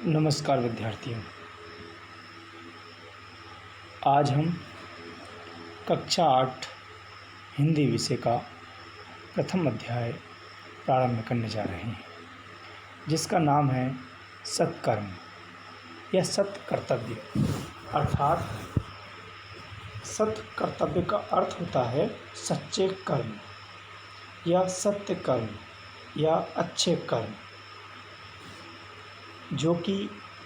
नमस्कार विद्यार्थियों। आज हम कक्षा 8 हिंदी विषय का प्रथम अध्याय प्रारंभ करने जा रहे हैं, जिसका नाम है सत्कर्म या सत्कर्तव्य। अर्थात सत्कर्तव्य का अर्थ होता है सच्चे कर्म या सत्य कर्म या अच्छे कर्म, जो कि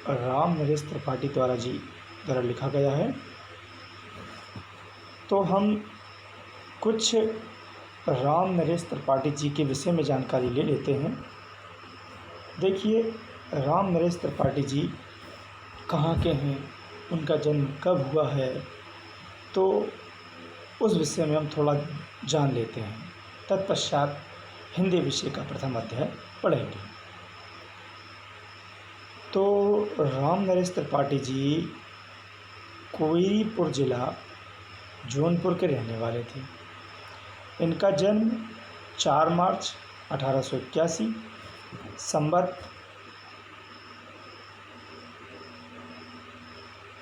राम नरेश त्रिपाठी द्वारा लिखा गया है। तो हम कुछ राम नरेश त्रिपाठी जी के विषय में जानकारी ले लेते हैं। देखिए, राम नरेश त्रिपाठी जी कहाँ के हैं, उनका जन्म कब हुआ है, तो उस विषय में हम थोड़ा जान लेते हैं। तत्पश्चात हिंदी विषय का प्रथम अध्याय पढ़ेंगे। तो राम नरेश त्रिपाठी जी कोईपुर ज़िला जौनपुर के रहने वाले थे। इनका जन्म 4 मार्च 1881 संवत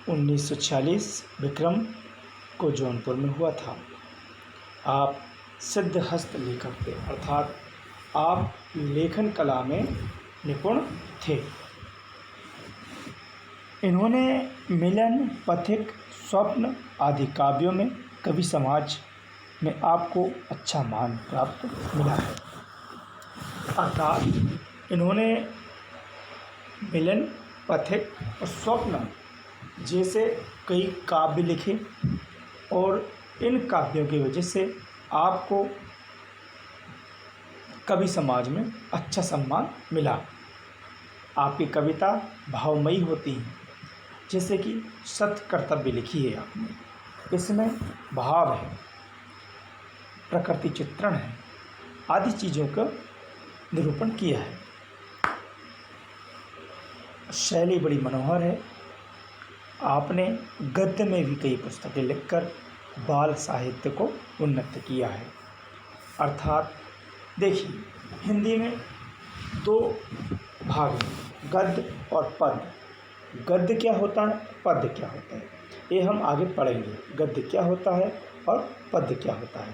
1946 विक्रम को जौनपुर में हुआ था। आप सिद्धहस्त लेखक थे, अर्थात आप लेखन कला में निपुण थे। इन्होंने मिलन, पथिक, स्वप्न आदि काव्यों में कवि समाज में आपको अच्छा मान प्राप्त मिला है। अर्थात इन्होंने मिलन, पथिक और स्वप्न जैसे कई काव्य लिखे और इन काव्यों की वजह से आपको कवि समाज में अच्छा सम्मान मिला। आपकी कविता भावमयी होती है, जैसे कि सत्कर्तव्य लिखी है आपने, इसमें भाव है, प्रकृति चित्रण है, आदि चीज़ों का निरूपण किया है। शैली बड़ी मनोहर है। आपने गद्य में भी कई पुस्तकें लिखकर बाल साहित्य को उन्नत किया है। अर्थात देखिए, हिंदी में 2 भाग हैं, गद्य और पद्य। गद्य क्या होता है, पद्य क्या होता है, ये हम आगे पढ़ेंगे। गद्य क्या होता है और पद्य क्या होता है।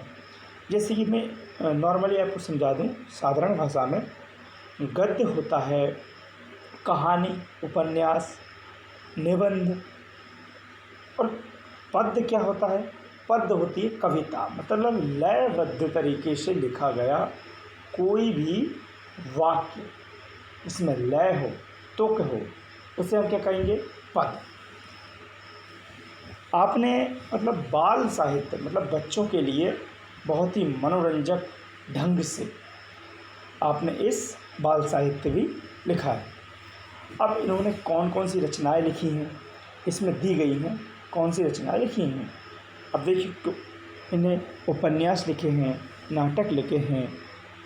जैसे कि मैं नॉर्मली आपको समझा दूं साधारण भाषा में, गद्य होता है कहानी, उपन्यास, निबंध। और पद्य क्या होता है, पद्य होती है कविता, मतलब लयबद्ध तरीके से लिखा गया कोई भी वाक्य, इसमें लय हो, तुक हो, उसे हम क्या कहेंगे, पद। आपने मतलब बाल साहित्य, मतलब बच्चों के लिए बहुत ही मनोरंजक ढंग से आपने इस बाल साहित्य भी लिखा है। अब इन्होंने कौन कौन सी रचनाएं लिखी हैं, इसमें दी गई हैं कौन सी रचनाएं लिखी हैं। अब देखिए, तो इन्हें उपन्यास लिखे हैं, नाटक लिखे हैं,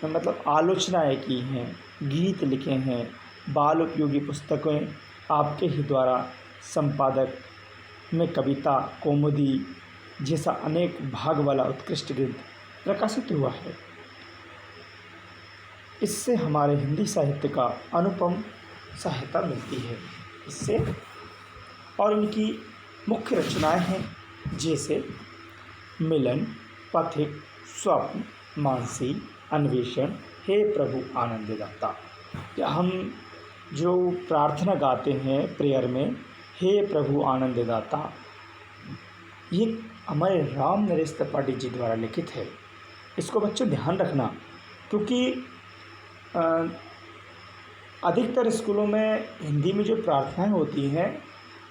मतलब आलोचनाएं की हैं, गीत लिखे हैं, बाल उपयोगी पुस्तकें आपके ही द्वारा संपादक में कविता, कौमुदी जैसा अनेक भाग वाला उत्कृष्ट ग्रंथ प्रकाशित हुआ है। इससे हमारे हिंदी साहित्य का अनुपम सहायता मिलती है इससे। और इनकी मुख्य रचनाएं हैं जैसे मिलन, पथिक, स्वप्न, मानसी, अन्वेषण, हे प्रभु आनंददाता। या हम जो प्रार्थना गाते हैं प्रेयर में, हे प्रभु आनंददाता, ये हमारे राम नरेश त्रिपाठी जी द्वारा लिखित है। इसको बच्चों ध्यान रखना, क्योंकि अधिकतर स्कूलों में हिंदी में जो प्रार्थनाएं होती हैं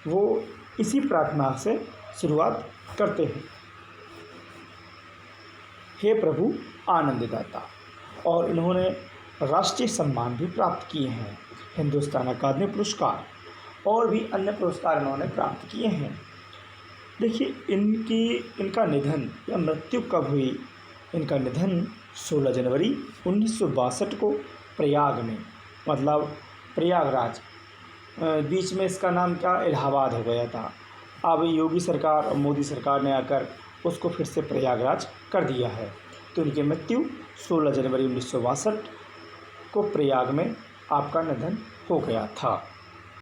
वो इसी प्रार्थना से शुरुआत करते हैं, हे प्रभु आनंददाता। और इन्होंने राष्ट्रीय सम्मान भी प्राप्त किए हैं, हिंदुस्तान अकादमी पुरस्कार और भी अन्य पुरस्कार इन्होंने प्राप्त किए हैं। देखिए, इनका निधन या मृत्यु कब हुई। इनका निधन 16 जनवरी 1962 को प्रयाग में, मतलब प्रयागराज, बीच में इसका नाम क्या इलाहाबाद हो गया था। अब योगी सरकार और मोदी सरकार ने आकर उसको फिर से प्रयागराज कर दिया है। तो इनकी मृत्यु 16 जनवरी 1962 को प्रयाग में आपका निधन हो गया था।